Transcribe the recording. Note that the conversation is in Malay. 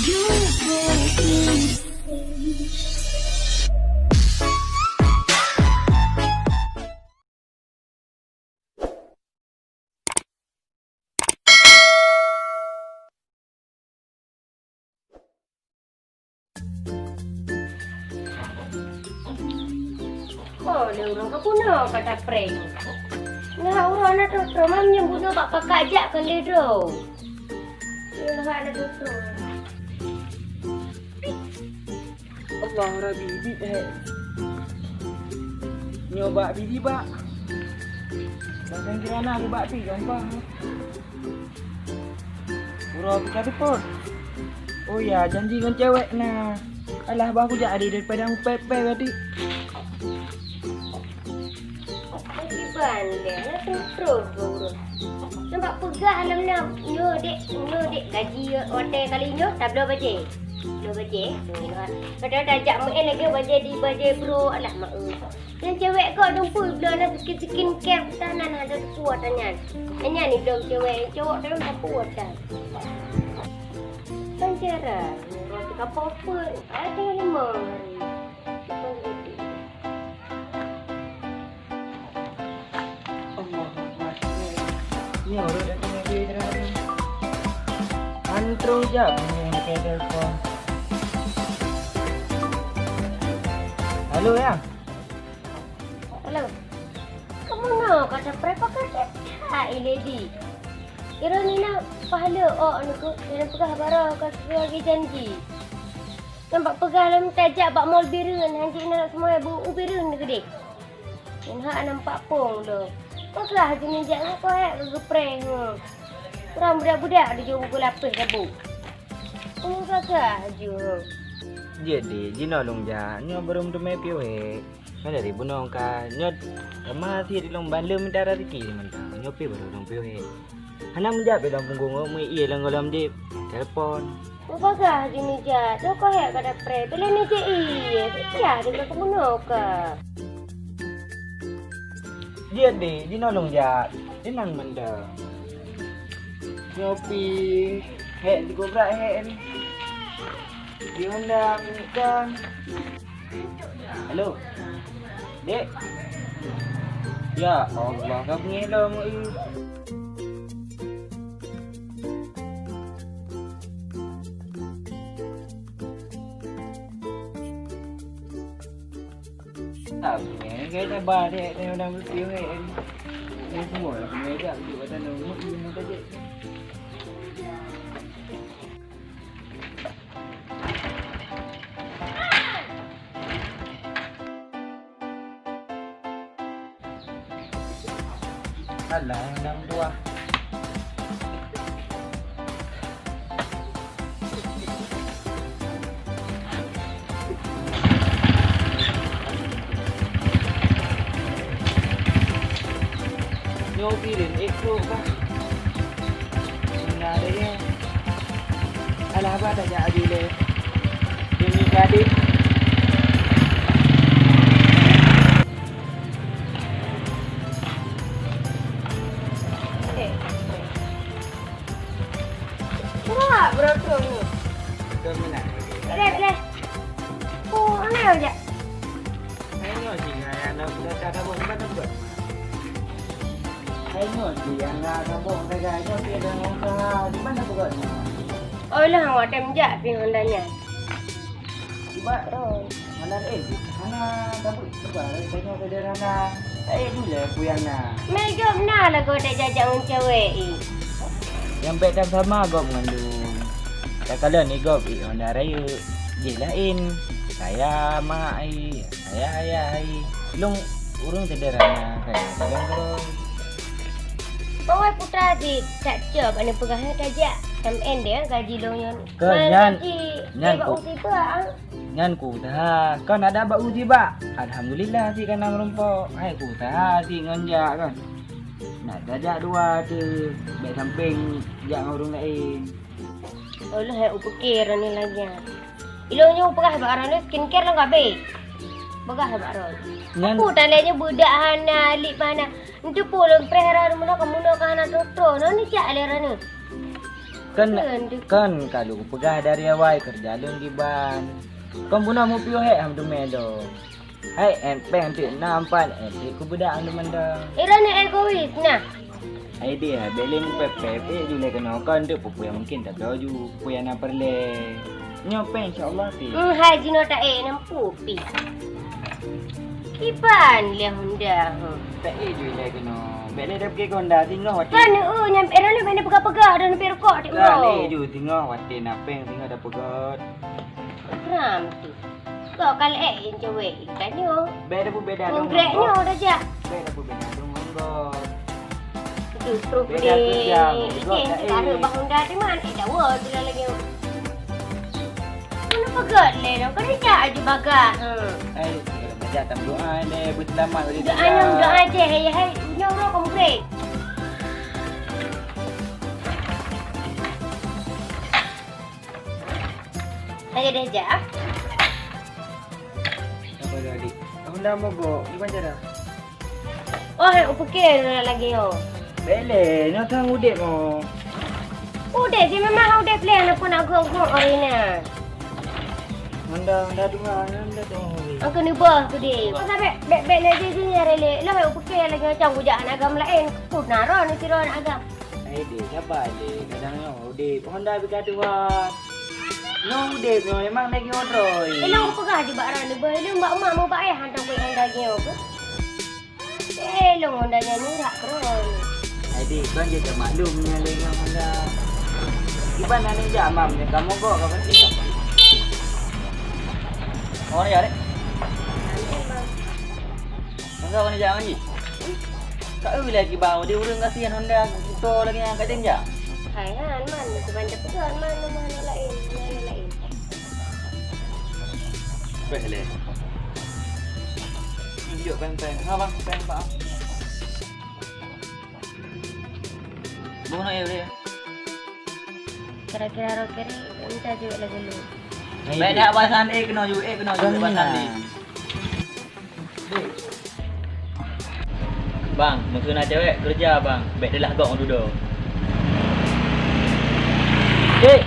Oh, dia orang ke puno kata prank. Nah, orang nak tu mam yang bunuh bak pakak jak kan dia tu. Dia nak ada tu. Allah Rabbi nyoba bibi bak. Bahkan kirana aku bak pi gampang. Urang kita report. Oh ya, janji dengan cewek nah. Alah bah aku jadi daripada aku pepe tadi. Bandel lah terus bro. Nampak pegah alam nak. Nyo dek gaji hotel kali nyo tak belum baje. Belum baje. Padahal dah ajak mek lagi baje bro. Alah mak. Yang cewek kau dumpul belum ada skin care tanan ada kuat tanyan. Hanya ni belum cewek, cowok dah tak kuat dah. Pancara. Roti apa-apa. Ada lima. Ni orang dah kena dia dah. Antro jap ni pakai telefon. Halo ya. Halo. Kamu nak kata berapa kata? Ha, lady. Kira ni nak pahala anu ko dia pegah barang kat sebagai janji. Nampak pegah dalam tajak bak mall biren hanji nak semua bu biren gede. Hak nampak pong dah. Pegah jenis jak kau ke prank. Orang budak-budak dia jual pukul 8 sabu. Kamu pegah je. Jadi jinolong ja, nyo belum tu mepi we. Kada ri bunong ka, nyo masih di long bandem dara rezeki mentah. Nyo pi baru dong pi we. Hana menjap dalam punggung mu iya lang dalam di telepon. Pegah jenis jak. Tu kau kada prank. Bila ni je iya. Ya, dia kamu nak ke? Dia deh, jinolong ja. Tenang menda. Nyo pi hek di gobrak hek ni. Dia hendak kan. Halo. Dek. Ya Allah, kau ngelo mu ini. Tak punya, kayaknya badai ni orang bersiul ni. Ni semua lah pengejar di badan rumah ini saja. Alah, yang dua. Nyobi din ekro ba? Nare ya. Alah ba ta ja adile. Dini gadi. Wah, berapa ni? Betul mana? Boleh. Oh, ni aja. Ayo sih nak dah dah buat dah buat. Ayo sih nak buat dah ayo sih dah ngomong di mana buat. Oh, lah awak tem jak pi hondanya. Tiba mana mana dah buat sebab tanya sederhana. Saya dulu puyana. Mai jom na lah kau dah jajak orang cewek ni. Yang baik dan sama gop mengandung. Tak kalau ni gop Honda Raya. Dia lain. Saya mak ai, saya ayah ai. Long urang sederhana kan. Long Bawai putra di tak job ane pegah tajak. MN dia gaji lo yon. Nyan ku tiba ah. ngan ku dah. Kau nak dapat uji ba? Alhamdulillah si kan merompo. Hai ku dah si nganjak kan. Nak dajak dua tu. Baik samping jak orang lain. Oh lah hai upekir ni lagi. Ilonyo pegah barang ni skincare lah gabe. Pegah barang. Aku tandanya budak hana lip mana. Itu pun prehara mana kamu nak hana toto. No ni cak lera ni. Kan Kan, kan kalau pegah dari awal kerja lun di ban. Kau puna mau piu he am tu medo. Hai peng tu nampan ku budak am manda. Ira ni egois nah. Ai dia belem pepe jule kena kan tu pupu yang mungkin tak tahu ju pupu yang nak perle. Nyope insyaallah ti. Haji no tak nam pupi. Kipan le Honda. Tak jule kena. Bele dah pergi konda tinggal wati. Kan nyam era ni benda pegak-pegak dan perkok dik Lah ju tinggal wati napeng tinggal dah pegat. Ram tu. Kau kalau yang cewek ikannya. Beda Konkretnya dah je. Beda beda dong monggo. Justru Beda kerja, cara Bang Honda di mana? Jauh tu lah lagi. Mana pegat le? Kau ni cak aja bagak. Ai baca tam doa le berselamat pada Doa yang doa je. Hai, nyorok kamu break. Lagi dah je. Apa tadi? Aku dah mogok. Gimana cara? Oh, upukir lagi yo. Bele, nak tang udek mo. Udah, dia memang udah plan apa nak gong-gong orina. Anda dua, anda tu. Aku ni bah tu dia. Kau sampai bek lagi sini rele. Lah upukir lagi macam bujaan agam lain. Ku naron ni tiron agam. Ai dia sabar le. Kadang no udek. Honda berkata wah. No udek no memang lagi odroy. Elok aku pegah di baran ni. Boleh mbak mak mau bayar hantar kuih Honda ni aku. Elok Honda ni tak keren. Adik, kau jadi maklumnya dengan Honda. Gimana ni jamamnya? Kamu kok kapan sih? Oh ni ada. Enggak kau ni jangan ni. Kau bila lagi bau dia urang kasihan Honda kita lagi yang kat jenja. Hai han man sebanyak pegan mana lain. Boleh. Tunjuk pen-pen. Ha bang, pen pak. Bukan ya dia. Kira-kira roker minta juga lagi lu. Baik dah bahasan kena juga bahasan ni. Bang, musuh nak cewek kerja bang. Baik dia lah gok duduk. Dek,